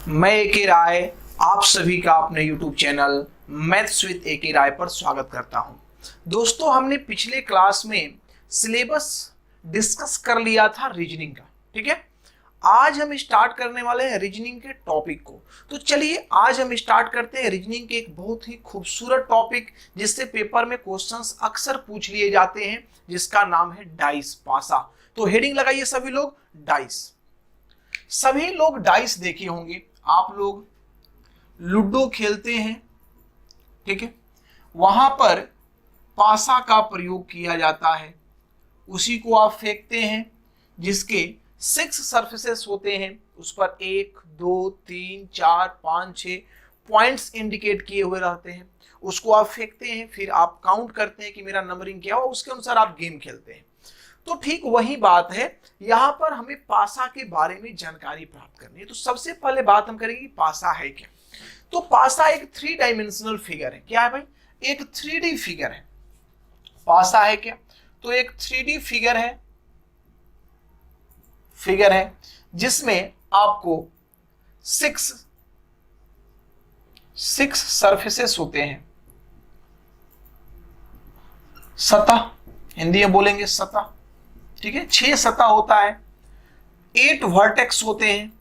मैं एके राय आप सभी का अपने YouTube चैनल मैथ्स विद एके राय पर स्वागत करता हूं। दोस्तों, हमने पिछले क्लास में सिलेबस डिस्कस कर लिया था रीजनिंग का। ठीक है, आज हम स्टार्ट करने वाले हैं रीजनिंग के टॉपिक को। तो चलिए आज हम स्टार्ट करते हैं रीजनिंग के एक बहुत ही खूबसूरत टॉपिक जिससे पेपर में क्वेश्चंस अक्सर पूछ लिए जाते हैं, जिसका नाम है डाइस पासा। तो हेडिंग लगाइए सभी लोग, डाइस। सभी लोग डाइस देखे होंगे, आप लोग लूडो खेलते हैं, ठीक है, वहां पर पासा का प्रयोग किया जाता है। उसी को आप फेंकते हैं जिसके 6 सरफेसेस होते हैं, उस पर 1 2 3 4 5 6 पॉइंट्स इंडिकेट किए हुए रहते हैं। उसको आप फेंकते हैं, फिर आप काउंट करते हैं कि मेरा नंबरिंग क्या हो, उसके अनुसार आप गेम खेलते हैं। तो ठीक वही बात है, यहां पर हमें पासा के बारे में जानकारी प्राप्त करनी है। तो सबसे पहले बात हम करेंगे पासा है क्या। तो पासा एक 3 डायमेंशनल फिगर है। क्या है भाई? एक 3D फिगर है। पासा है क्या? तो एक 3D फिगर है जिसमें आपको 6 सरफेसेस होते हैं। सतह, हिंदी में बोलेंगे सतह, ठीक है। 6 सतह होता है, 8 वर्टेक्स होते हैं,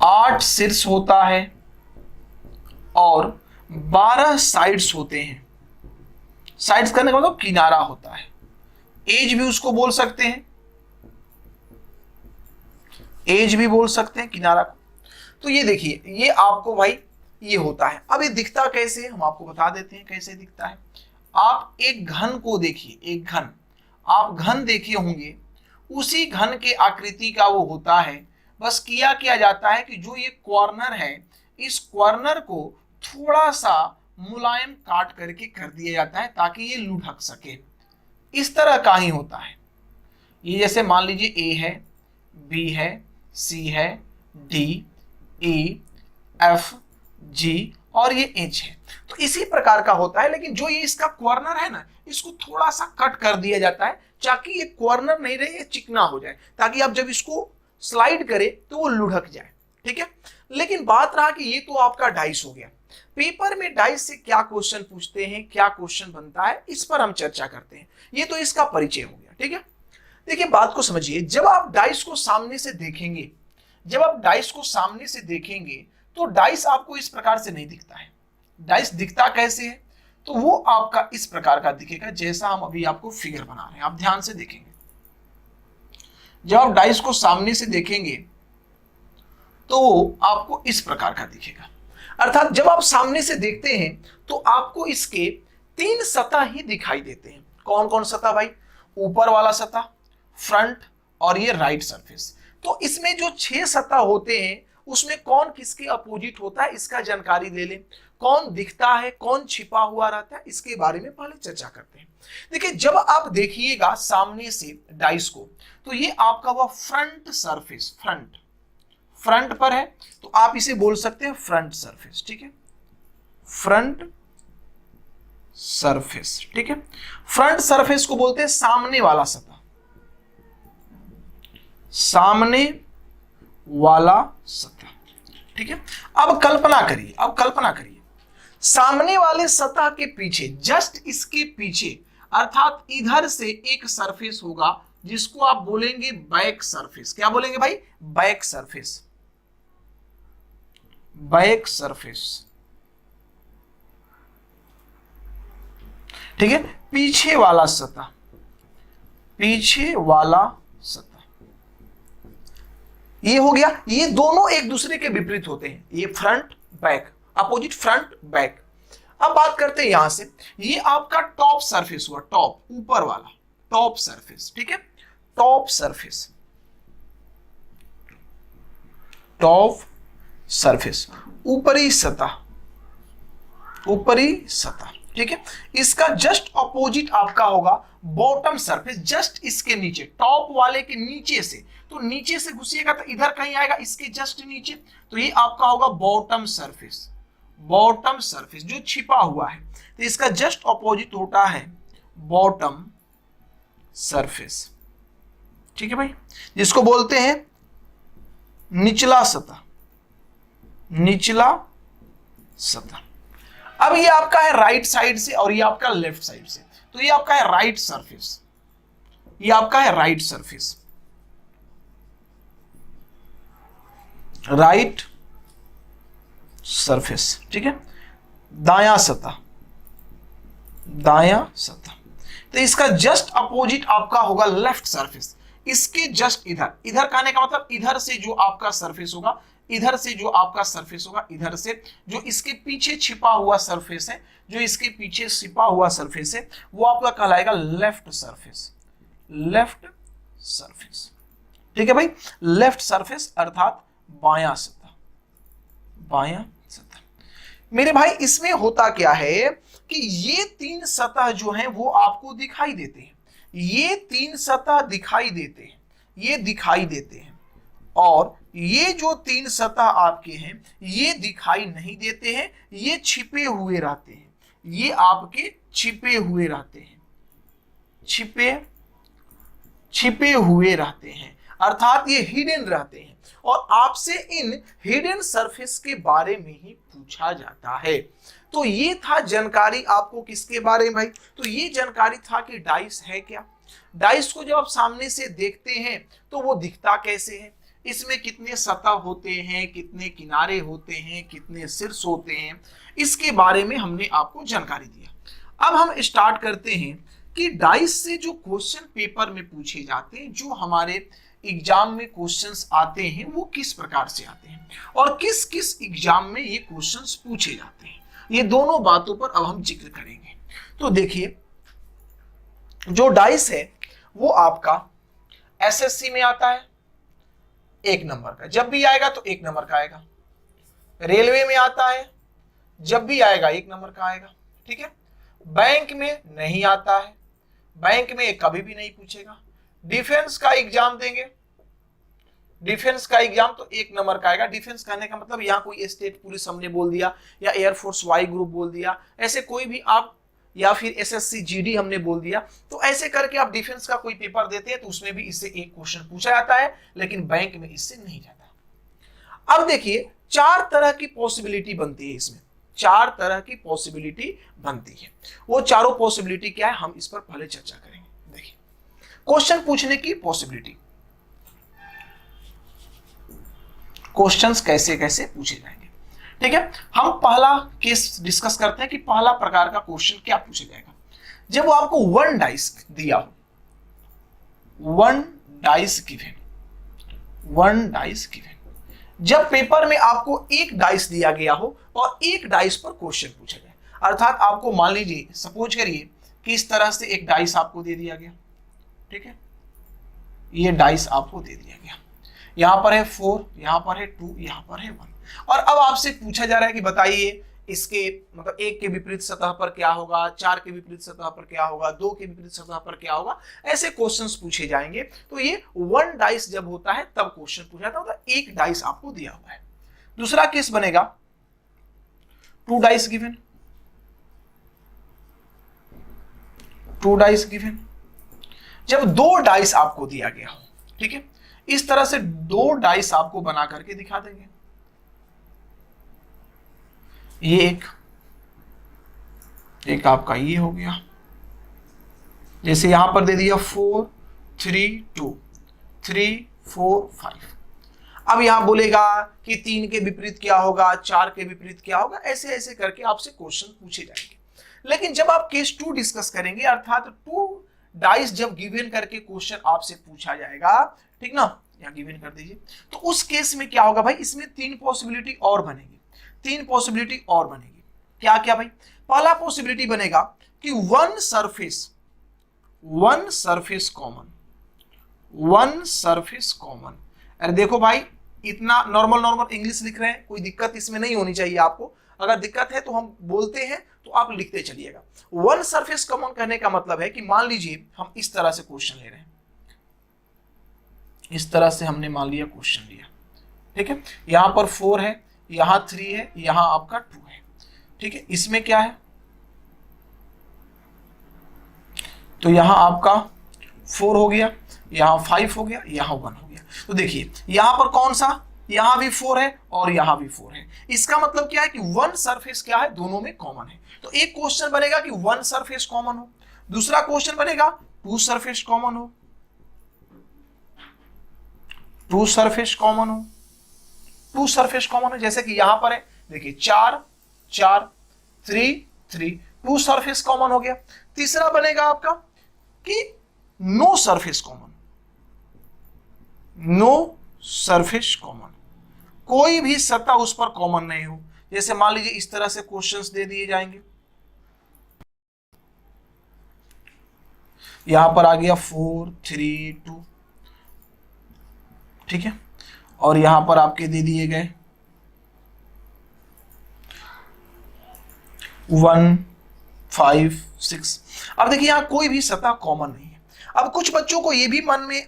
8 शीर्ष होता है और 12 साइड्स होते हैं। साइड्स करने का मतलब किनारा होता है। एज भी उसको बोल सकते हैं, एज भी बोल सकते हैं किनारा को। तो ये देखिए, ये आपको भाई ये होता है। अब ये दिखता कैसे है हम आपको बता देते हैं कैसे दिखता है। आप एक घन को देखिए, एक घन, आप घन देखे होंगे, उसी घन के आकृति का वो होता है। बस किया जाता है कि जो ये कॉर्नर है, इस कॉर्नर को थोड़ा सा मुलायम काट करके कर दिया जाता है ताकि ये लुढ़क सके। इस तरह का ही होता है ये। जैसे मान लीजिए ए है, बी है, सी है, डी, ई, एफ, जी और ये एच है। तो इसी प्रकार का होता है, लेकिन जो ये इसका कॉर्नर है ना, इसको थोड़ा सा कट कर दिया जाता है ताकि ये कॉर्नर नहीं रहे, ये चिकना हो जाए, ताकि आप जब इसको स्लाइड करें तो वो लुढ़क जाए। ठीक है, लेकिन बात रहा कि ये तो आपका डाइस हो गया। पेपर में डाइस से क्या क्वेश्चन पूछते हैं, क्या क्वेश्चन बनता है, इस पर हम चर्चा करते हैं। ये तो इसका परिचय हो गया। ठीक है, देखिए बात को समझिए। जब आप डाइस को सामने से देखेंगे, तो डाइस आपको इस प्रकार से नहीं दिखता है। डाइस दिखता कैसे है? तो वो आपका इस प्रकार का दिखेगा, जैसा हम अभी आपको फिगर बना रहे हैं। आप ध्यान से देखेंगे, जब आप डाइस को सामने से देखेंगे तो वो आपको इस प्रकार का दिखेगा। अर्थात जब आप सामने से देखते हैं तो आपको इसके 3 सतह ही दिखाई देते हैं। कौन कौन सतह भाई? ऊपर वाला सतह, फ्रंट और ये राइट सरफेस। तो इसमें जो 6 सतह होते हैं उसमें कौन किसके अपोजिट होता है, इसका जानकारी ले लें। कौन दिखता है, कौन छिपा हुआ रहता है, इसके बारे में पहले चर्चा करते हैं। देखिए, जब आप देखिएगा सामने से डाइस को, तो ये आपका वो फ्रंट सरफेस, फ्रंट पर है, तो आप इसे बोल सकते हैं फ्रंट सरफेस। ठीक है, फ्रंट सरफेस। ठीक है, फ्रंट सरफेस को बोलते हैं सामने वाला सतह, सामने वाला सतह। ठीक है, अब कल्पना करिए सामने वाले सतह के पीछे, जस्ट इसके पीछे, अर्थात इधर से एक सरफेस होगा जिसको आप बोलेंगे बैक सरफेस। क्या बोलेंगे भाई? Back surface, back surface. ठीक है, पीछे वाला सतह, पीछे वाला सतह ये हो गया। ये दोनों एक दूसरे के विपरीत होते हैं, ये front back, opposite front back. अब बात करते हैं यहां से, ये आपका टॉप सरफेस हुआ, टॉप, ऊपर वाला टॉप सरफेस। ठीक है, टॉप सरफेस, टॉप सरफेस, ऊपरी सतह, ऊपरी सतह। ठीक है, इसका जस्ट अपोजिट आपका होगा बॉटम सरफेस, जस्ट इसके नीचे, टॉप वाले के नीचे से। तो नीचे से घुसिएगा तो इधर कहीं आएगा, इसके जस्ट नीचे, तो ये आपका होगा बॉटम सरफेस, बॉटम सरफेस जो छिपा हुआ है। तो इसका जस्ट अपोजिट होता है बॉटम सरफेस। ठीक है भाई, जिसको बोलते हैं निचला सतह, निचला सतह। अब ये आपका है राइट साइड से और ये आपका लेफ्ट साइड से, तो ये आपका है राइट सरफेस, ये आपका है राइट सरफेस, राइट सरफेस, ठीक है। दायां सतह, दायां सतह, तो इसका जस्ट अपोजिट आपका होगा लेफ्ट सरफेस। इसके जस्ट इधर, इधर कहने का मतलब इधर से जो आपका सरफेस होगा, इधर से जो आपका सरफेस होगा, इधर से जो इसके पीछे छिपा हुआ सरफेस है, जो इसके पीछे छिपा हुआ सरफेस है, वो आपका कहलाएगा लेफ्ट सरफेस, लेफ्ट सरफेस, ठीक है भाई। लेफ्ट सरफेस अर्थात बायां सतह, बायां सतह। मेरे भाई इसमें होता क्या है कि ये तीन सतह जो हैं वो आपको दिखाई देते हैं, ये तीन सतह दिखाई देते हैं, ये दिखाई देते हैं, और ये जो तीन सतह आपके हैं ये दिखाई नहीं देते हैं, ये छिपे हुए रहते हैं, ये आपके छिपे हुए रहते हैं, छिपे हुए रहते हैं, अर्थात ये हिडन रहते हैं, और आपसे इन हिडन सरफेस के बारे में ही पूछा जाता है। तो ये था जानकारी आपको किसके बारे में भाई, तो ये जानकारी था कि डाइस है क्या, डाइस को जब आप सामने से देखते हैं तो वो दिखता कैसे है, इसमें कितने सतह होते हैं, कितने किनारे होते हैं, कितने शीर्ष होते हैं, इसके बारे में हमने आपको जानकारी दिया। अब हम स्टार्ट करते हैं कि डाइस से जो क्वेश्चन पेपर में पूछे जाते हैं, जो हमारे एग्जाम में क्वेश्चंस आते हैं, वो किस प्रकार से आते हैं और किस किस एग्जाम में ये क्वेश्चंस पूछे जाते हैं, ये दोनों बातों पर अब हम जिक्र करेंगे। तो देखिए, जो डाइस है वो आपका एसएससी में आता है 1 नंबर का, जब भी आएगा तो 1 नंबर का आएगा। रेलवे में आता है, जब भी आएगा 1 नंबर का आएगा, ठीक है। बैंक में नहीं आता है, बैंक में कभी भी नहीं पूछेगा। डिफेंस का एग्जाम देंगे, डिफेंस का एग्जाम तो 1 नंबर का आएगा। डिफेंस कहने का मतलब यहाँ कोई स्टेट पुलिस हमने बोल दिया या एयरफोर्स वाई ग्रुप बोल दिया, ऐसे कोई भी आप, या फिर एसएससी जीडी हमने बोल दिया, तो ऐसे करके आप डिफेंस का कोई पेपर देते हैं तो उसमें भी इससे एक क्वेश्चन पूछा जाता है, लेकिन बैंक में इससे नहीं जाता। अब देखिए 4 तरह की पॉसिबिलिटी बनती है इसमें, 4 तरह की पॉसिबिलिटी बनती है। वो चारों पॉसिबिलिटी क्या है हम इस पर पहले चर्चा करेंगे। देखिए क्वेश्चन पूछने की पॉसिबिलिटी, क्वेश्चंस कैसे कैसे पूछे जाएंगे, ठीक है। हम पहला केस डिस्कस करते हैं कि पहला प्रकार का क्वेश्चन क्या पूछा जाएगा। जब वो आपको 1 डाइस दिया हो, 1 डाइस गिवन, 1 डाइस गिवन, जब पेपर में आपको 1 डाइस दिया गया हो और 1 डाइस पर क्वेश्चन पूछा जाए, अर्थात आपको मान लीजिए, सपोज करिए कि इस तरह से 1 डाइस आपको दे दिया गया, ठीक है, ये डाइस आपको दे दिया गया, यहां पर है 4, यहां पर है 2, यहां पर है 1, और अब आपसे पूछा जा रहा है कि बताइए इसके मतलब 1 के विपरीत सतह पर क्या होगा, 4 के विपरीत सतह पर क्या होगा, 2 के विपरीत सतह पर क्या होगा, ऐसे क्वेश्चंस पूछे जाएंगे। तो ये 1 डाइस जब होता है तब क्वेश्चन पूछा जाता है, 1 डाइस आपको दिया हुआ है। दूसरा केस बनेगा 2 डाइस गिवन, 2 डाइस गिवन, जब 2 डाइस आपको दिया गया हो, ठीक है, इस तरह से 2 डाइस आपको बना करके दिखा देंगे। ये एक आपका ये हो गया, जैसे यहां पर दे दिया 4 3 2 3 4 5। अब यहां बोलेगा कि 3 के विपरीत क्या होगा, 4 के विपरीत क्या होगा, ऐसे ऐसे करके आपसे क्वेश्चन पूछे जाएंगे। लेकिन जब आप केस 2 डिस्कस करेंगे, अर्थात 2 डाइस जब गिवन करके क्वेश्चन आपसे पूछा जाएगा, ठीक ना, यहां गिवन कर दीजिए, तो उस केस में क्या होगा भाई, इसमें 3 पॉसिबिलिटी और बनेगी, 3 पॉसिबिलिटी और बनेगी। क्या क्या भाई, पहला पॉसिबिलिटी बनेगा कि 1 सरफेस कॉमन, 1 सरफेस कॉमन। अरे देखो भाई, इतना नॉर्मल इंग्लिश लिख रहे हैं, कोई दिक्कत इसमें नहीं होनी चाहिए आपको, अगर दिक्कत है तो हम बोलते हैं तो आप लिखते चलिएगा। 1 सरफेस कॉमन कहने का मतलब है कि मान लीजिए हम इस तरह से क्वेश्चन ले रहे हैं, इस तरह से हमने मान लिया क्वेश्चन लिया, ठीक है, यहां पर 4 है, यहां 3 है, यहां आपका 2 है, ठीक है, इसमें क्या है, तो यहां आपका 4 हो गया, यहाँ 5 हो गया, यहाँ 1 हो गया। तो देखिए यहाँ पर कौन सा, यहाँ भी 4 है और यहाँ भी 4 है। इसका मतलब क्या है कि 1 सरफेस क्या है, दोनों में कॉमन है। तो एक क्वेश्चन बनेगा कि 1 सरफेस कॉमन हो, दूसरा क्वेश्चन बनेगा 2 सरफेस कॉमन हो, 2 सरफेस कॉमन हो, 2 सरफेस कॉमन हो। जैसे कि यहां पर है देखिए 4 4 3 3, 2 सरफेस कॉमन हो गया। तीसरा बनेगा आपका कि no surface common, no surface common, कोई भी सतह उस पर कॉमन नहीं हो। जैसे मान लीजिए इस तरह से क्वेश्चंस दे दिए जाएंगे, यहां पर आ गया 4 3 2, ठीक है, और यहां पर आपके दे दिए गए 1 5 6। अब देखिए यहां कोई भी सतह कॉमन नहीं है। अब कुछ बच्चों को यह भी मन में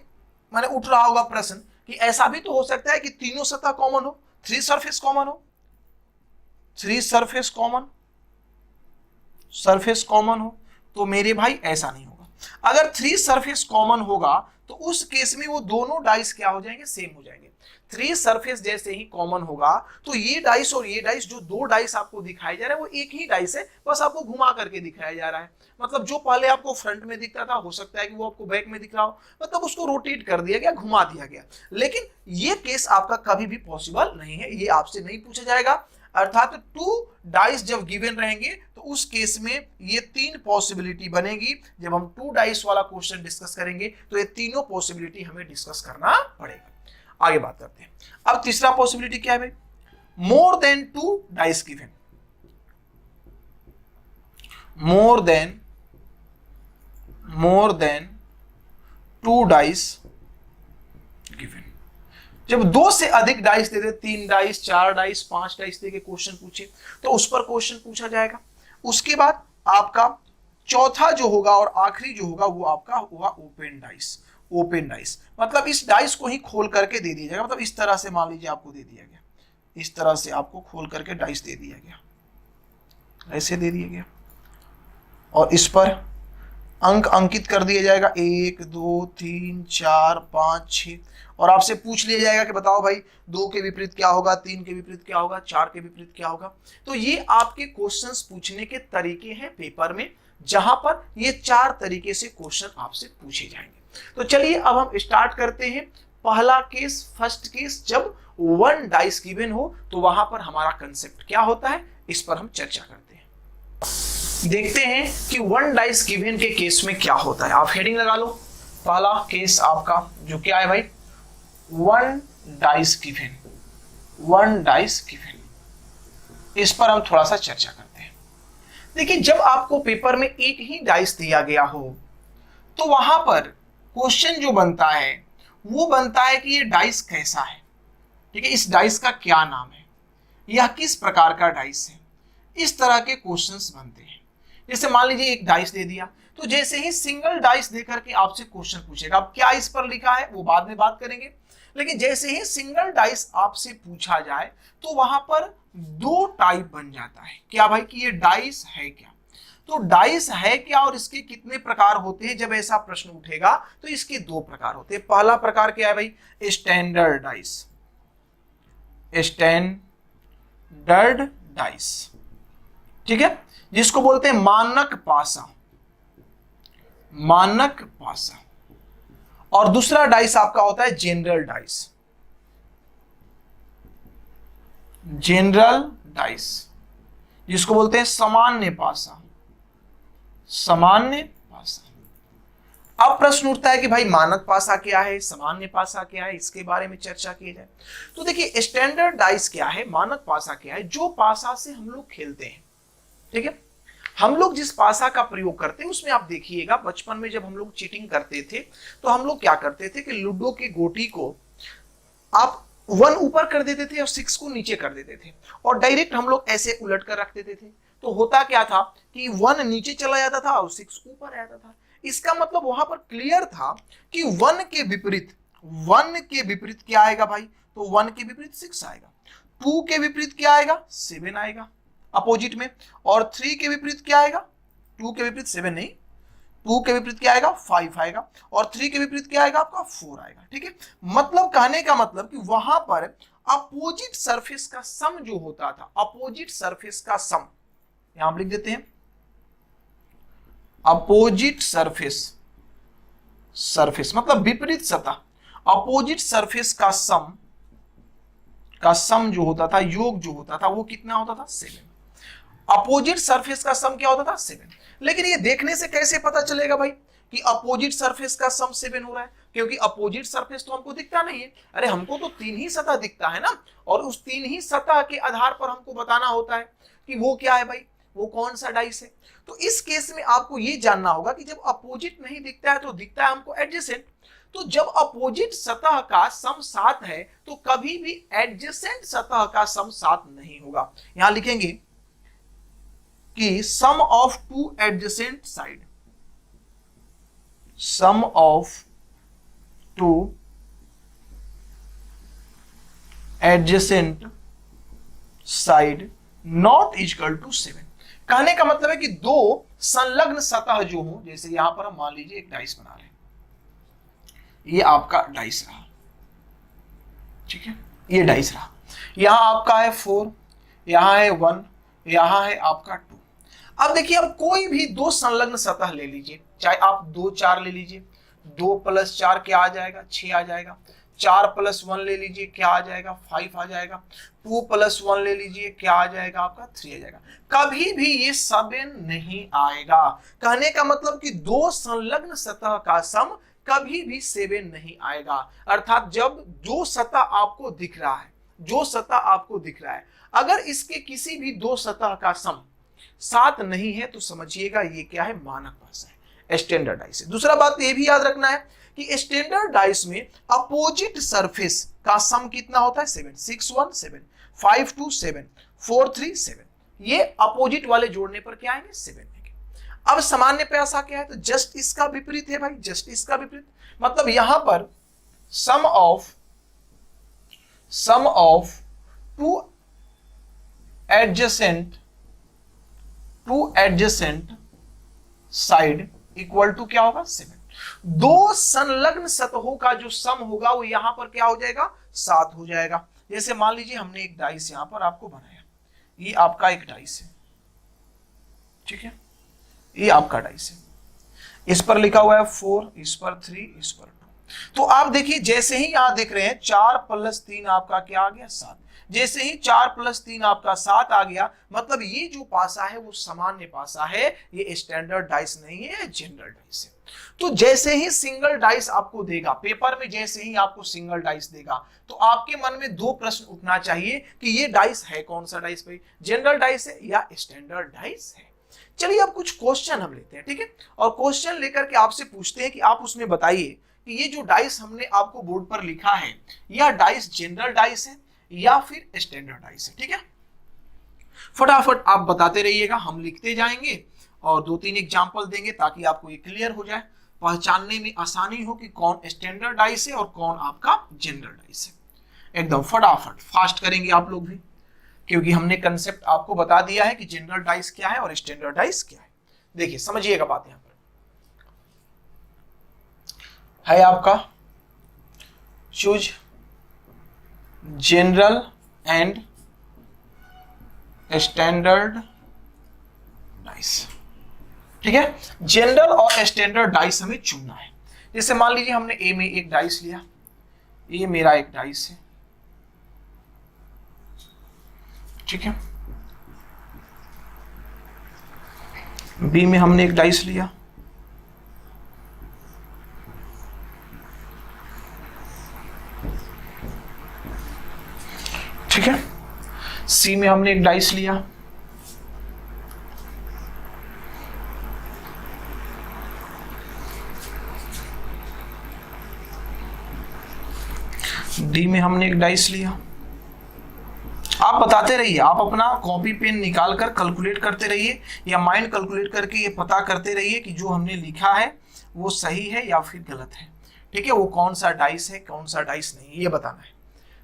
मैंने उठ रहा होगा प्रश्न कि ऐसा भी तो हो सकता है कि तीनों सतह कॉमन हो, 3 सरफेस कॉमन हो, 3 सरफेस कॉमन, सरफेस कॉमन हो। तो मेरे भाई ऐसा नहीं होगा। अगर 3 सरफेस कॉमन होगा तो उस केस में वो दोनों डाइस क्या हो जाएंगे, सेम हो जाएंगे। 3 सरफेस जैसे ही कॉमन होगा तो ये डाइस और ये डाइस, जो 2 डाइस आपको दिखाई जा रहा है वो एक ही डाइस है, बस आपको घुमा करके दिखाया जा रहा है। मतलब जो पहले आपको फ्रंट में दिखता था हो सकता है कि वो आपको बैक में दिख रहा हो, मतलब उसको रोटेट कर दिया गया, घुमा दिया गया। लेकिन ये केस आपका कभी भी पॉसिबल नहीं है, ये आपसे नहीं पूछा जाएगा। अर्थात 2 डाइस जब गिवन रहेंगे तो उस केस में ये 3 पॉसिबिलिटी बनेगी। जब हम 2 डाइस वाला क्वेश्चन डिस्कस करेंगे तो ये तीनों पॉसिबिलिटी हमें डिस्कस करना पड़ेगा। आगे बात करते हैं। अब तीसरा पॉसिबिलिटी क्या है भाई, more than 2 dice given, more than 2 dice given. जब 2 से अधिक डाइस दे दे, 3 डाइस 4 डाइस 5 डाइस दे के क्वेश्चन पूछे तो उस पर क्वेश्चन पूछा जाएगा। उसके बाद आपका चौथा जो होगा और आखिरी जो होगा वो आपका होगा ओपन डाइस। ओपन डाइस मतलब इस डाइस को ही खोल करके दे दिया जाएगा। मतलब इस तरह से मान लीजिए आपको दे दिया गया, इस तरह से आपको खोल करके डाइस दे दिया गया, ऐसे दे दिया गया, और इस पर अंक अंकित कर दिया जाएगा 1 2 3 4 5 6, और आपसे पूछ लिया जाएगा कि बताओ भाई 2 के विपरीत क्या होगा, 3 के विपरीत क्या होगा, 4 के विपरीत क्या होगा। तो ये आपके क्वेश्चंस पूछने के तरीके हैं पेपर में, जहां पर ये 4 तरीके से क्वेश्चन आपसे पूछे जाएंगे। तो चलिए अब हम स्टार्ट करते हैं। पहला केस, फर्स्ट केस, जब 1 डाइस गिवन हो तो वहां पर हमारा कंसेप्ट क्या होता है, इस पर हम चर्चा करते हैं। देखते हैं कि 1 डाइस गिवन के केस में क्या होता है। आप हेडिंग लगा लो। पहला केस आपका जो क्या है भाई, 1 डाइस गिवन, 1 डाइस गिवन, इस पर हम थोड़ा सा चर्चा करते हैं। देखिए जब आपको पेपर में एक ही डाइस दिया गया हो तो वहां पर क्वेश्चन जो बनता है वो बनता है कि ये डाइस कैसा है, ठीक है, इस डाइस का क्या नाम है, यह किस प्रकार का डाइस है। इस तरह के क्वेश्चंस बनते हैं। जैसे मान लीजिए एक डाइस दे दिया, तो जैसे ही सिंगल डाइस देकर के आपसे क्वेश्चन पूछेगा, अब क्या इस पर लिखा है वो बाद में बात करेंगे, लेकिन जैसे ही सिंगल डाइस आपसे पूछा जाए तो वहां पर 2 टाइप बन जाता है। क्या भाई कि ये डाइस है क्या, तो डाइस है क्या और इसके कितने प्रकार होते हैं। जब ऐसा प्रश्न उठेगा तो इसके 2 प्रकार होते हैं। पहला प्रकार क्या है भाई, स्टैंडर्ड डाइस, स्टैंडर्ड डाइस, ठीक है, जिसको बोलते हैं मानक पासा, मानक पासा। और दूसरा डाइस आपका होता है जनरल डाइस, जनरल डाइस, जिसको बोलते हैं सामान्य पासा, सामान्य पासा। अब प्रश्न उठता है कि भाई मानक पासा क्या है, सामान्य पासा क्या है, इसके बारे में चर्चा की जाए। तो देखिए स्टैंडर्ड डाइस क्या है, मानक पासा क्या है, जो पासा से हम लोग खेलते हैं, ठीक है। हम लोग जिस पासा का प्रयोग करते हैं उसमें आप देखिएगा बचपन में जब हम लोग चीटिंग करते थे तो हम लोग क्या करते थे कि लूडो की गोटी को आप 1 ऊपर कर देते थे और 6 को नीचे कर देते थे, और डायरेक्ट हम लोग ऐसे उलट कर रख देते थे। तो होता क्या था कि 1 नीचे चला जाता था और 6 ऊपर आ जाता था। इसका मतलब वहां पर क्लियर था कि 1 के विपरीत, 1 के विपरीत क्या आएगा भाई, तो 1 के विपरीत 6 आएगा, 2 के विपरीत क्या आएगा, 7 आएगा अपोजिट में, और 3 के विपरीत क्या आएगा, 2 के विपरीत 7 नहीं, 2 के विपरीत क्या आएगा 5 आएगा, और 3 के विपरीत क्या आएगा आपका 4 आएगा। ठीक है, मतलब कहने का मतलब कि वहां पर अपोजिट सरफेस का सम जो होता था, अपोजिट सरफेस का सम, यहां हम लिख देते हैं अपोजिट सरफेस, सरफेस मतलब विपरीत सतह, अपोजिट सरफेस का सम जो होता था, योग जो होता था वो कितना होता था 7। अपोजिट सरफेस का सम क्या होता था 7। लेकिन ये देखने से कैसे पता चलेगा भाई कि अपोजिट सरफेस का सम 7 हो रहा है, क्योंकि अपोजिट सरफेस तो हमको दिखता नहीं है। अरे हमको तो 3 ही सतह दिखता है ना, और उस 3 ही सतह के आधार पर हमको बताना होता है कि वो क्या है भाई, वो कौन सा डाइस है। तो इस केस में आपको ये जानना होगा कि जब अपोजिट नहीं दिखता है तो दिखता है हमको एडजेसेंट। तो जब अपोजिट सतह का सम 7 है तो कभी भी एडजेसेंट सतह का सम 7 नहीं होगा। यहां लिखेंगे कि sum of 2 adjacent side, sum of 2 adjacent side not equal to 7। कहने का मतलब है कि 2 संलग्न सतह जो हो, जैसे यहां पर हम मान लीजिए एक डाइस बना रहे हैं, ये आपका डाइस रहा, ठीक है, ये डाइस रहा, यहां आपका है 4, यहां है 1, यहां है आपका 2। अब देखिए, अब कोई भी 2 संलग्न सतह ले लीजिए, चाहे आप 2 4 ले लीजिए, 2 + 4 क्या आ जाएगा 6 आ जाएगा, 4 + 1 ले लीजिए क्या आ जाएगा 5 आ जाएगा, 2 + 1 ले लीजिए क्या आ जाएगा आपका 3 आ जाएगा। कभी भी ये 7 नहीं आएगा। कहने का मतलब कि 2 संलग्न सतह का सम कभी भी 7 नहीं आएगा। अर्थात जब जो सतह आपको दिख रहा है, जो सतह आपको दिख रहा है, अगर इसके किसी भी 2 सतह का सम 7 नहीं है तो समझिएगा ये क्या है, मानक भाषा है, स्टैंडर्ड डाइस है। दूसरा बात ये भी याद रखना है कि स्टैंडर्ड डाइस में अपोजिट सरफेस का सम कितना होता है 7, 6 1 7, 5 2 7, 4 3 7। ये अपोजिट वाले जोड़ने पर क्या आएंगे 7 आएंगे। अब सामान्य पैसा क्या है, तो जस्ट इसका विपरीत है भाई, जस्ट इसका विपरीत। मतलब यहां पर sum of 2 adjacent side equal to क्या होगा 7। 2 संलग्न सतहों का जो सम होगा वो यहां पर क्या हो जाएगा 7 हो जाएगा। जैसे मान लीजिए हमने एक डाइस यहां पर आपको बनाया, ये आपका एक डाइस है, ठीक है, ये आपका डाइस है, इस पर लिखा हुआ है 4, इस पर 3, इस पर 2। तो आप देखिए जैसे ही यहां देख रहे हैं 4 + 3 आपका क्या आ गया 7। जैसे ही 4 + 3 आपका 7 आ गया, मतलब ये जो पासा है वो सामान्य पासा है, ये स्टैंडर्ड डाइस नहीं है, जनरल डाइस है। तो जैसे ही सिंगल डाइस आपको देगा पेपर में, जैसे ही आपको सिंगल डाइस देगा तो आपके मन में 2 प्रश्न उठना चाहिए कि ये डाइस है कौन सा डाइस भाई, जनरल डाइस है या स्टैंडर्ड डाइस है। चलिए अब कुछ क्वेश्चन हम लेते हैं, ठीक है, और क्वेश्चन लेकर के आपसे पूछते हैं कि आप उसमें बताइए कि ये जो डाइस हमने आपको बोर्ड पर लिखा है, यह डाइस जनरल डाइस है या फिर स्टैंडर्ड डाइस है। ठीक है, फटाफट आप बताते रहिएगा, हम लिखते जाएंगे और 2-3 एग्जांपल देंगे ताकि आपको ये क्लियर हो जाए, पहचानने में आसानी हो कि कौन स्टैंडर्ड डाइस है और कौन आपका जनरल डाइस है। एकदम फटाफट फास्ट करेंगे आप लोग भी, क्योंकि हमने कंसेप्ट आपको बता दिया है कि जनरल डाइस क्या है और स्टैंडर्ड डाइस क्या है। देखिए समझिएगा बात, यहां पर है आपका choose general and standard dice. ठीक है, जनरल और स्टैंडर्ड डाइस हमें चुनना है। जैसे मान लीजिए हमने ए में एक डाइस लिया, ये मेरा एक डाइस है, ठीक है, बी में हमने एक डाइस लिया, ठीक है, सी में हमने एक डाइस लिया, डी में हमने एक डाइस लिया। आप बताते रहिए, आप अपना कॉपी पेन निकाल कर कैलकुलेट करते रहिए या माइंड कैलकुलेट करके ये पता करते रहिए कि जो हमने लिखा है वो सही है या फिर गलत है। ठीक है, वो कौन सा डाइस है कौन सा डाइस नहीं, ये बताना है।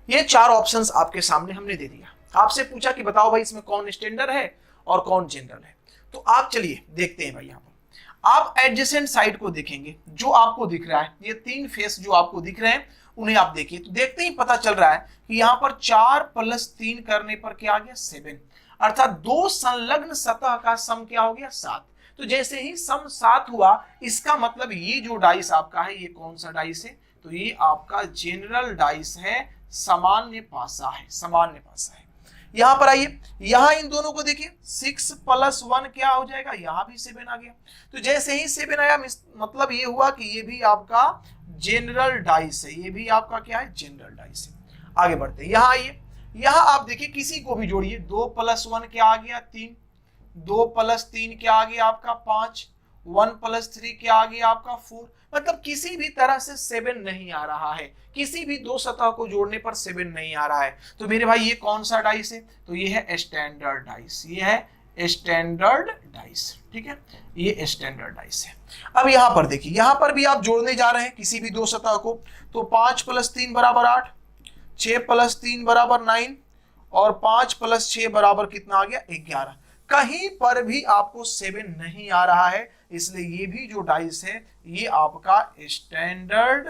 ये 4 ऑप्शंस आपके सामने हमने दे दिया। आपसे पूछा कि बताओ भाई इसमें कौन स्टैंडर्ड है और कौन जनरल है, तो आप चलिए देखते हैं भाई। यहाँ पर आप एडजेसेंट साइड को देखेंगे, जो आपको दिख रहा है ये 3 फेस जो आपको दिख रहे हैं उन्हें आप देखिए, तो देखते ही पता चल रहा है कि यहाँ पर 4 + 3 करने पर क्या आ गया 7, अर्थात दो संलग्न सतह का सम क्या हो गया 7। तो जैसे ही सम 7 हुआ, इसका मतलब ये जो डाइस आपका है ये कौन सा डाइस है, तो ये आपका जनरल डाइस है, सामान्य पासा है, सामान्य पासा है। यहां पर आइए, यहां इन दोनों को देखिए, 6 + 1 क्या हो जाएगा, यहां भी 7 आ गया। तो जैसे ही 7 आया मतलब ये हुआ कि ये भी आपका जनरल डाइस है, ये भी आपका क्या है जनरल डाइस है। आगे बढ़ते हैं, यहां आइए, यहां आप देखिए किसी को भी जोड़िए, 2 + 1 क्या आ गया 3, 2 + 3 क्या आ गया आपका 5, 1 + 3 क्या आ गया आपका 4। मतलब किसी भी तरह से 7 नहीं आ रहा है, किसी भी दो सतह को जोड़ने पर 7 नहीं आ रहा है। तो मेरे भाई ये कौन सा डाइस है, तो ये है स्टैंडर्ड डाइस, ये है स्टैंडर्ड डाइस, ठीक है, ये स्टैंडर्ड डाइस है। अब यहां पर देखिए, यहां पर भी आप जोड़ने जा रहे हैं किसी भी दो सतह को, तो 5 + 3 = 8, 6 + 3 = 9 और 5 + 6 बराबर कितना आ गया 11। कहीं पर भी आपको 7 नहीं आ रहा है, इसलिए ये भी जो डाइस है ये आपका स्टैंडर्ड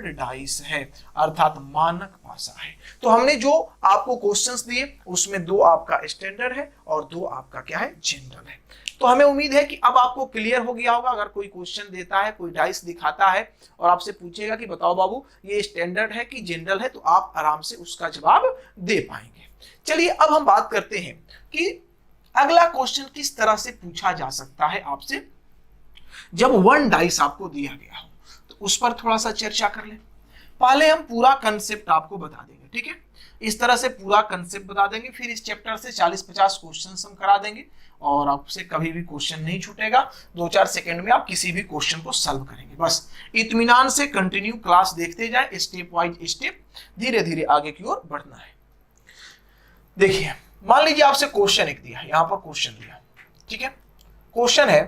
डाइस है, अर्थात मानक पासा है। तो हमने जो आपको क्वेश्चंस दिए उसमें 2 आपका स्टैंडर्ड है और 2 आपका क्या है जनरल है। तो हमें उम्मीद है कि अब आपको क्लियर हो गया होगा। अगर कोई क्वेश्चन देता है, कोई डाइस दिखाता है और आपसे पूछेगा कि बताओ बाबू ये स्टैंडर्ड है कि जनरल है, तो आप आराम से उसका जवाब दे पाएंगे। चलिए अब हम बात करते हैं कि अगला क्वेश्चन किस तरह से पूछा जा सकता है आपसे जब 1 डाइस आपको दिया गया हो, तो उस पर थोड़ा सा चर्चा कर लें। पहले हम पूरा कंसेप्ट आपको बता देंगे, ठीक है, इस तरह से पूरा कंसेप्ट बता देंगे, फिर इस चैप्टर से 40-50 क्वेश्चन हम करा देंगे और आपसे कभी भी क्वेश्चन नहीं छूटेगा। 2-4 सेकंड में आप किसी भी क्वेश्चन को सॉल्व करेंगे। बस इत्मीनान से कंटिन्यू क्लास देखते जाए, स्टेप वाइज स्टेप धीरे धीरे आगे की ओर बढ़ना है। देखिए, मान लीजिए आपसे क्वेश्चन एक दिया, यहां पर क्वेश्चन दिया, ठीक है, क्वेश्चन है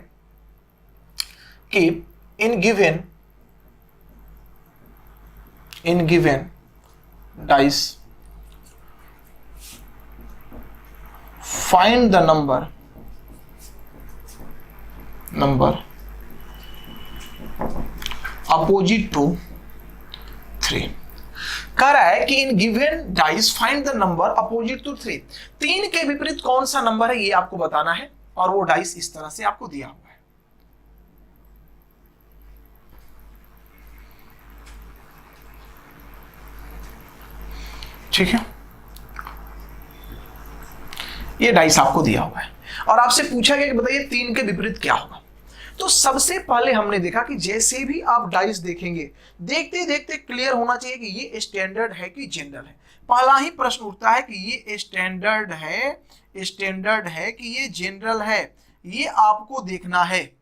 कि in given dice find the number opposite to 3। कह रहा है कि in given dice find the number opposite to 3, 3 के विपरीत कौन सा नंबर है ये आपको बताना है, और वो डाइस इस तरह से आपको दिया हुआ है। ठीक है, ये डाइस आपको दिया हुआ है और आपसे पूछा गया कि बताइए 3 के विपरीत क्या होगा। तो सबसे पहले हमने देखा कि जैसे भी आप डाइस देखेंगे, देखते देखते क्लियर होना चाहिए कि ये स्टैंडर्ड है कि जनरल है। पहला ही प्रश्न उठता है कि ये स्टैंडर्ड है कि ये जनरल है, ये आपको देखना है,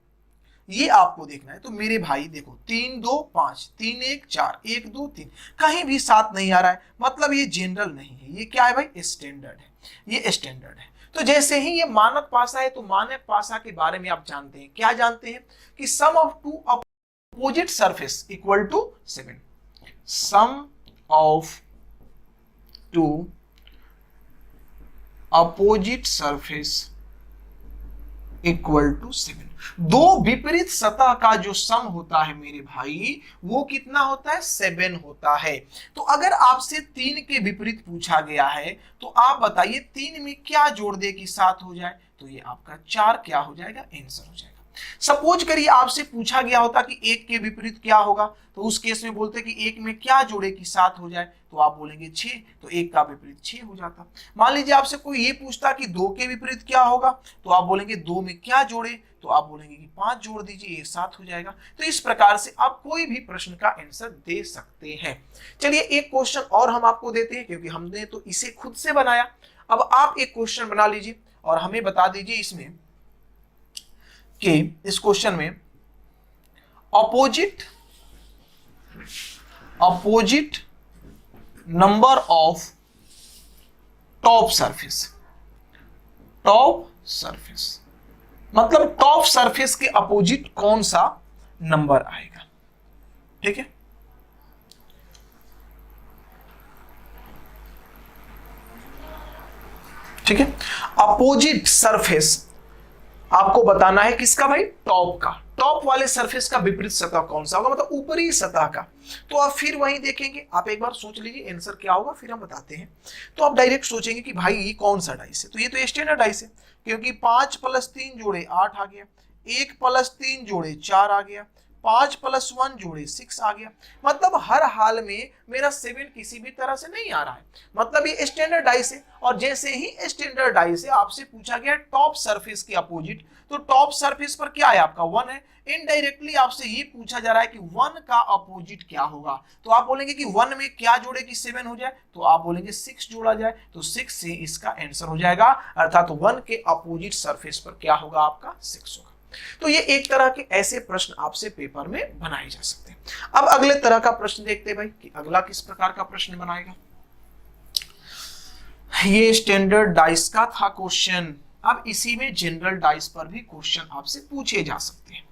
ये आपको देखना है। तो मेरे भाई देखो, 3 2 5, 3 1 4, 1 2 3, कहीं भी 7 नहीं आ रहा है, मतलब ये जनरल नहीं है, ये क्या है भाई स्टैंडर्ड है, ये स्टैंडर्ड है। तो जैसे ही ये मानक पासा है, तो मानक पासा के बारे में आप जानते हैं, क्या जानते हैं कि sum of two opposite surface equal to 7, sum of two opposite surface equal to 7। दो विपरीत सतह का जो सम होता है मेरे भाई, वो कितना होता है 7 होता है। तो अगर आपसे 3 के विपरीत पूछा गया है, तो आप बताइए 3 में क्या जोड़ दे कि 7 हो जाए, तो ये आपका 4 क्या हो जाएगा आंसर हो जाएगा। सपोज करिए आपसे पूछा गया होता कि 1 के विपरीत क्या होगा, तो उस केस में बोलते कि 1 में क्या जोड़े कि 7 हो जाए, तो आप बोलेंगे 6, तो 1 का विपरीत 6 हो जाता। मान लीजिए आपसे कोई ये पूछता कि 2 के विपरीत क्या होगा, तो आप बोलेंगे 2 में क्या जोड़े, तो आप बोलेंगे कि 5 जोड़ दीजिए, ये 7 हो जाएगा। तो इस प्रकार से आप कोई भी प्रश्न का आंसर दे सकते हैं। चलिए एक क्वेश्चन और हम आपको देते हैं, क्योंकि हमने तो इसे खुद से बनाया। अब आप एक क्वेश्चन बना लीजिए और हमें बता दीजिए इसमें कि इस क्वेश्चन में opposite number of top surface मतलब टॉप सरफेस के अपोजिट कौन सा नंबर आएगा। ठीक है, ठीक है, अपोजिट सरफेस आपको बताना है किसका भाई, टॉप का। टॉप वाले सरफेस का विपरीत सतह कौन सा होगा, मतलब ऊपरी सतह का। तो आप फिर वही देखेंगे, आप एक बार सोच लीजिए आंसर क्या होगा, फिर हम बताते हैं। तो आप डायरेक्ट सोचेंगे कि भाई ये कौन सा डाइस है, तो ये तो स्टैंडर्ड डाइस है, क्योंकि 5 + 3 जोड़े 8 आ गया, 1 + 3 जोड़े 4 आ गया, 5 + 1 जोड़े 6 आ गया। मतलब हर हाल में मेरा 7 किसी भी तरह से नहीं आ रहा है, मतलब ये स्टैंडर्ड डाइस है। और जैसे ही स्टैंडर्ड डाइस है, आपसे पूछा गया टॉप सरफेस के अपोजिट, तो टॉप सरफेस पर क्या है आपका 1 है। इनडायरेक्टली आपसे ये पूछा जा रहा है कि 1 का अपोजिट क्या होगा, तो आप बोलेंगे कि 1 में क्या जोड़े कि 7 हो जाए, तो आप बोलेंगे 6 जोड़ा जाए, तो 6 से इसका आंसर हो जाएगा, अर्थात 1 के अपोजिट सरफेस पर क्या होगा आपका 6 होगा। तो ये एक तरह के ऐसे प्रश्न आपसे पेपर में बनाए जा सकते हैं। अब अगले तरह का प्रश्न देखते हैं भाई कि अगला किस प्रकार का प्रश्न बनाएगा। ये स्टैंडर्ड डाइस का था क्वेश्चन। अब इसी में जनरल डाइस पर भी क्वेश्चन आपसे पूछे जा सकते हैं।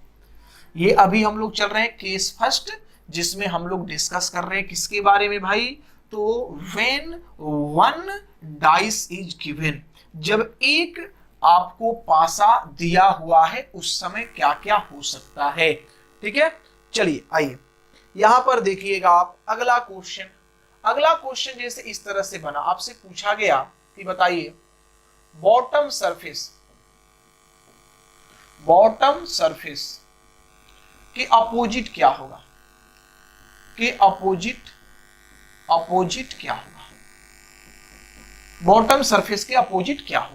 ये अभी हम लोग चल रहे हैं केस फर्स्ट, जिसमें हम लोग डिस्कस कर रहे हैं किसके बारे में भाई, तो व्हेन 1 डाइस इज गिवन, जब एक आपको पासा दिया हुआ है उस समय क्या क्या हो सकता है। ठीक है, चलिए आइए यहां पर देखिएगा आप अगला क्वेश्चन। अगला क्वेश्चन जैसे इस तरह से बना, आपसे पूछा गया कि बताइए बॉटम सरफेस के अपोजिट क्या होगा, कि अपोजिट क्या होगा, बॉटम सरफेस के अपोजिट क्या होगा।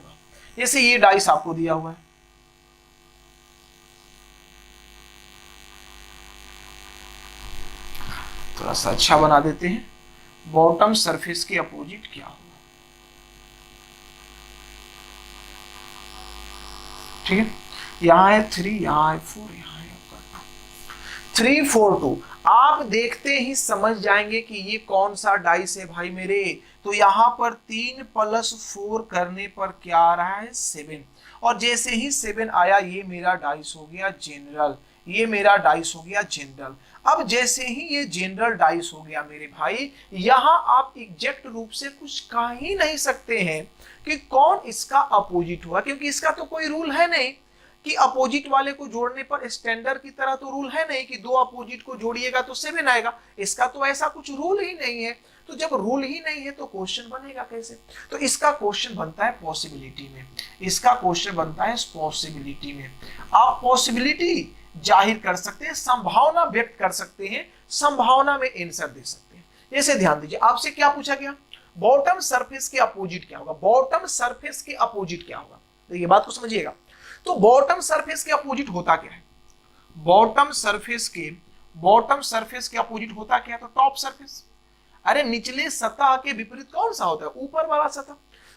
जैसे ये डाइस आपको दिया हुआ है, थोड़ा सा अच्छा बना देते हैं, बॉटम सरफेस के अपोजिट क्या होगा। ठीक है, यहां है 3, यहां है 4, यहां है 3 4 2। आप देखते ही समझ जाएंगे कि ये कौन सा डाइस है भाई मेरे। तो यहां पर 3 + 4 करने पर क्या आ रहा है 7, और जैसे ही 7 आया ये मेरा डाइस हो गया जनरल, ये मेरा डाइस हो गया जनरल। अब जैसे ही ये जनरल डाइस हो गया मेरे भाई, यहां आप एग्जैक्ट रूप से कुछ कह ही नहीं सकते हैं कि कौन इसका अपोजिट हुआ, क्योंकि इसका तो कोई रूल है नहीं कि अपोजिट वाले को जोड़ने पर स्टैंडर्ड की तरह तो रूल है नहीं कि 2 अपोजिट को जोड़िएगा तो 7 आएगा, इसका तो ऐसा कुछ रूल ही नहीं है। तो जब रूल ही नहीं है तो क्वेश्चन बनेगा कैसे। तो इसका क्वेश्चन बनता है पॉसिबिलिटी में, इसका क्वेश्चन बनता है पॉसिबिलिटी में। आप पॉसिबिलिटी जाहिर कर सकते हैं, संभावना व्यक्त कर सकते हैं, संभावना में आंसर दे सकते हैं। जैसे ध्यान दीजिए, आपसे क्या पूछा गया, बॉटम सरफेस के अपोजिट क्या होगा, बॉटम सरफेस के अपोजिट क्या होगा। तो ये बात को समझिएगा, तो बॉटम सरफेस के अपोजिट होता क्या है, बॉटम सरफेस के अपोजिट होता क्या है, तो टॉप सरफेस। अरे निचले सतह के विपरीत कौन सा होता है, ऊपर वाला सतह।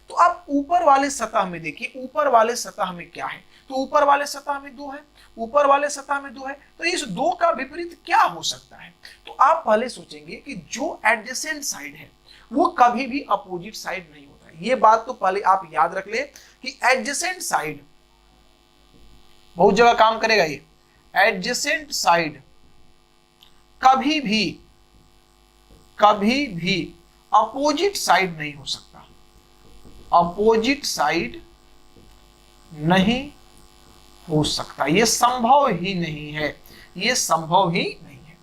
तो आप ऊपर वाले सतह में देखिए, ऊपर वाले सतह में क्या है, तो ऊपर वाले सतह में 2 है, ऊपर वाले सतह में 2 है, तो इस 2 का विपरीत क्या हो सकता है। तो आप पहले सोचेंगे कि जो एडजेसेंट साइड है वो कभी भी अपोजिट साइड नहीं होता है। ये बात तो पहले आप याद रख ले कि एडजेसेंट साइड बहुत जगह काम करेगा। ये एडजेसेंट साइड कभी भी अपोजिट साइड नहीं हो सकता, अपोजिट साइड नहीं हो सकता, ये संभव ही नहीं है, ये संभव ही नहीं है।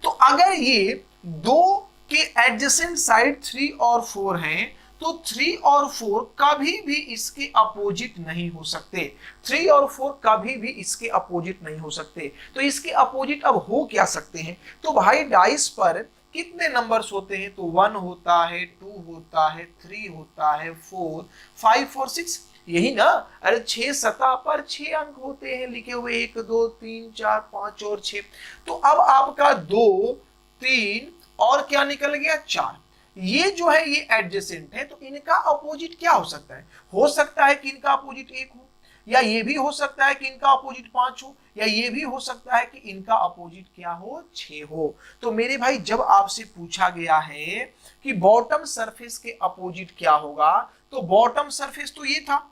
तो अगर ये 2 के एडजेसेंट साइड 3 और 4 हैं, तो 3 और 4 कभी भी इसके अपोजिट नहीं हो सकते, 3 और 4 कभी भी इसके अपोजिट नहीं हो सकते। तो इसके अपोजिट अब हो क्या सकते हैं, तो भाई डाइस पर कितने नंबर्स होते हैं, तो 1 होता है, 2 होता है, 3 होता है, 4 5 और 6, यही ना। अरे 6 सतह पर 6 अंक होते हैं लिखे हुए, 1 2 3 4 5 और 6। तो अब आपका 2 3 और क्या निकल गया 4, ये जो है ये एडजेसेंट है, तो इनका अपोजिट क्या हो सकता है कि इनका अपोजिट 1 हो, या ये भी हो सकता है कि इनका अपोजिट 5 हो, या ये भी हो सकता है कि इनका अपोजिट क्या हो 6 हो। तो मेरे भाई जब आपसे पूछा गया है कि बॉटम सरफेस के अपोजिट क्या होगा, तो बॉटम सरफेस तो ये था,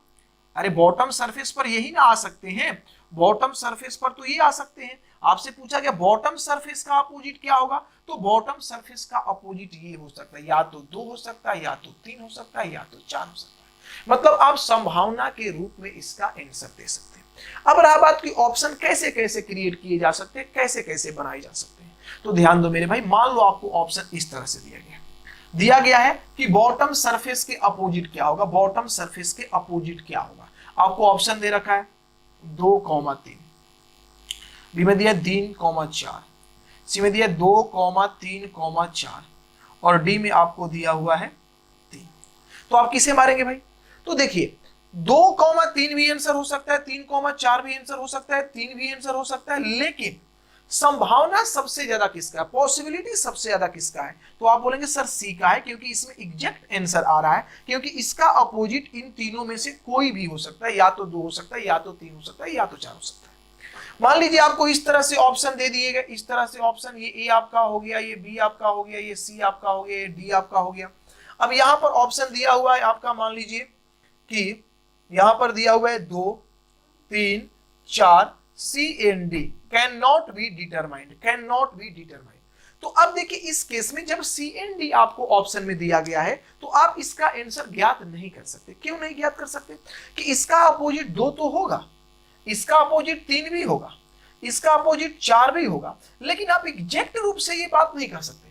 अरे बॉटम सरफेस पर यही ना आ सकते हैं, बॉटम सरफेस पर तो ये आ सकते हैं। आपसे पूछा गया बॉटम सरफेस का अपोजिट क्या होगा, तो बॉटम सरफेस का अपोजिट ये हो सकता है, या तो 2 हो सकता है, या तो 3 हो सकता है, या तो 4 हो सकता है। मतलब आप संभावना के रूप में इसका आंसर दे सकते हैं। अब रहा बात कि ऑप्शन कैसे कैसे क्रिएट किए जा सकते हैं, कैसे कैसे बनाए जा सकते हैं। तो ध्यान दो मेरे भाई, मान लो आपको ऑप्शन इस तरह से दिया गया है कि बॉटम सरफेस के अपोजिट क्या होगा, बॉटम सरफेस के अपोजिट क्या होगा। आपको ऑप्शन दे रखा है 2,3, बी में दिया 3,4, सी में दिया 2,3,4 और डी में आपको दिया हुआ है 3। तो आप किसे मारेंगे भाई? तो देखिए 2,3 भी आंसर हो सकता है, 3,4 भी आंसर हो सकता है, 3 भी आंसर हो सकता है, लेकिन संभावना सबसे ज्यादा किसका है, पॉसिबिलिटी सबसे ज्यादा किसका है? तो आप बोलेंगे सर सी का है, क्योंकि इसमें एग्जैक्ट आंसर आ रहा है, क्योंकि इसका अपोजिट इन तीनों में से कोई भी हो सकता है, या तो 2 हो सकता है, या तो 3 हो सकता है, या तो 4 हो सकता है। मान लीजिए आपको इस तरह से ऑप्शन दे दिए गए, इस तरह से ऑप्शन, ये ए आपका हो गया, ये बी आपका हो गया, ये सी आपका हो गया, ये डी आपका हो गया। अब यहां पर ऑप्शन दिया हुआ है आपका, मान लीजिए कि यहां पर दिया हुआ है 2, 3, 4, C and D can not be determined, can not be determined. तो अब देखिए इस केस में जब सी एंड डी आपको ऑप्शन में दिया गया है तो आप इसका आंसर ज्ञात नहीं कर सकते। क्यों नहीं ज्ञात कर सकते? कि इसका अपोजिट 2 तो होगा, इसका अपोजिट 3 भी होगा, इसका अपोजिट 4 भी होगा, लेकिन आप एग्जैक्ट रूप से ये बात नहीं कर सकते,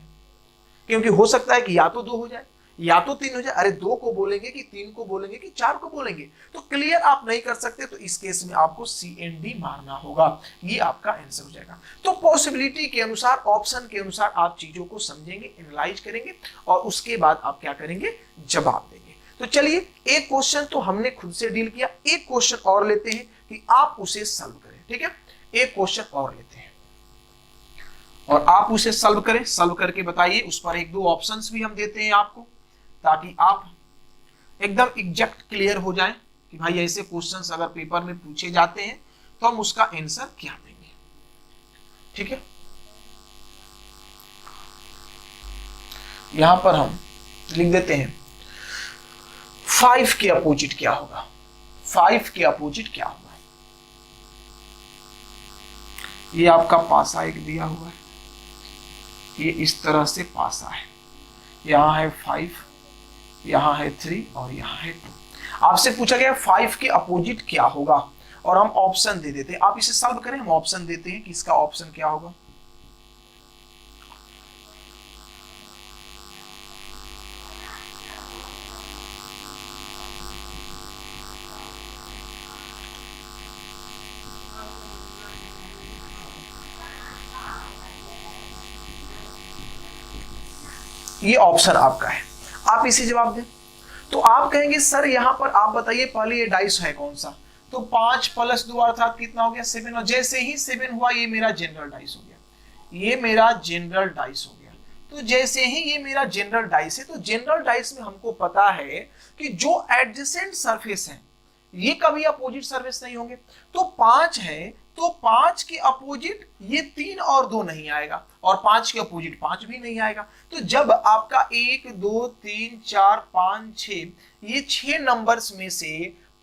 क्योंकि हो सकता है कि या तो 2 हो जाए या तो 3 हो जाए। अरे 2 को बोलेंगे कि 3 को बोलेंगे कि 4 को बोलेंगे, तो क्लियर आप नहीं कर सकते। तो इस केस में आपको सी एंड डी मारना होगा, ये आपका आंसर हो जाएगा। तो पॉसिबिलिटी के अनुसार, ऑप्शन के अनुसार आप चीजों को समझेंगे, एनालाइज करेंगे और उसके बाद आप क्या करेंगे, जवाब देंगे। तो चलिए एक क्वेश्चन तो हमने खुद से डील किया, एक क्वेश्चन और लेते हैं कि आप उसे सॉल्व करें। ठीक है, एक क्वेश्चन और लेते हैं और आप उसे सॉल्व करें, सॉल्व करके बताइए। उस पर 1-2 ऑप्शंस भी हम देते हैं आपको, ताकि आप एकदम एग्जैक्ट क्लियर हो जाएं कि भाई ऐसे क्वेश्चंस अगर पेपर में पूछे जाते हैं तो हम उसका आंसर क्या देंगे। ठीक है, यहां पर हम लिख देते हैं 5 के अपोजिट क्या होगा, 5 के अपोजिट क्या होगा। ये आपका पासा एक दिया हुआ है, ये इस तरह से पासा है, यहां है 5, यहां है 3 और यहां है 2। आपसे पूछा गया 5 के अपोजिट क्या होगा और हम ऑप्शन दे देते हैं। आप इसे सॉल्व करें, हम ऑप्शन देते हैं कि इसका ऑप्शन क्या होगा। ये ऑप्शन आपका है, आप इसे जवाब दें। तो आप कहेंगे सर यहां पर आप बताइए पहले ये डाइस है कौन सा, तो 5 + 2 अर्थात कितना हो गया 7, और जैसे ही 7 हुआ ये मेरा जनरल डाइस हो गया, ये मेरा जनरल डाइस हो गया। तो जैसे ही ये मेरा जनरल डाइस है, तो जनरल डाइस में हमको पता है कि जो एडजेसेंट सरफेस है ये कभी अपोजिट सरफेस नहीं होंगे। तो 5 है तो 5 के अपोजिट ये 3 और 2 नहीं आएगा, और 5 के अपोजिट 5 भी नहीं आएगा। तो जब आपका 1 2 3 4 5 6 ये 6 नंबर्स में से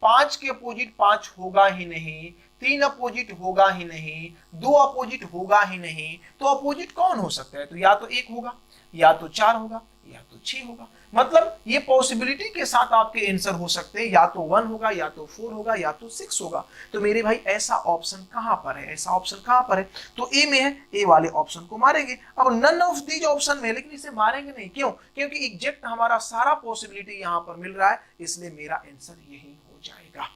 5 के अपोजिट 5 होगा ही नहीं, 3 अपोजिट होगा ही नहीं, 2 अपोजिट होगा ही नहीं, तो अपोजिट कौन हो सकता है? तो या तो 1 होगा, या तो 4 होगा, या तो 6 होगा। मतलब ये पॉसिबिलिटी के साथ आपके आंसर हो सकते हैं, या तो 1 होगा, या तो 4 होगा, या तो 6 होगा। तो मेरे भाई ऐसा ऑप्शन कहां पर है, ऐसा ऑप्शन कहां पर है? तो ए में है, ए वाले ऑप्शन को मारेंगे। अब नन ऑफ दीज ऑप्शन में, लेकिन इसे मारेंगे नहीं, क्यों? क्योंकि एग्जैक्ट हमारा सारा पॉसिबिलिटी यहां पर मिल रहा है, इसलिए मेरा आंसर यही हो जाएगा।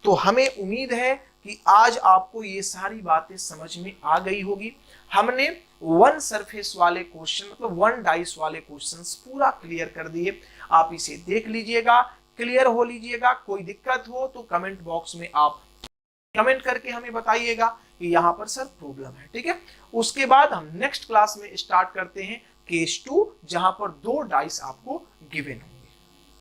तो हमें उम्मीद है कि आज आपको ये सारी बातें समझ में आ गई होगी। हमने 1 सरफेस वाले क्वेश्चन, मतलब 1 डाइस वाले क्वेश्चंस पूरा क्लियर कर दिए। आप इसे देख लीजिएगा, क्लियर हो लीजिएगा। कोई दिक्कत हो तो कमेंट बॉक्स में आप कमेंट करके हमें बताइएगा कि यहाँ पर सर प्रॉब्लम है। ठीक है, उसके बाद हम नेक्स्ट क्लास में स्टार्ट करते हैं केस 2, जहां पर 2 डाइस आपको गिवन हो।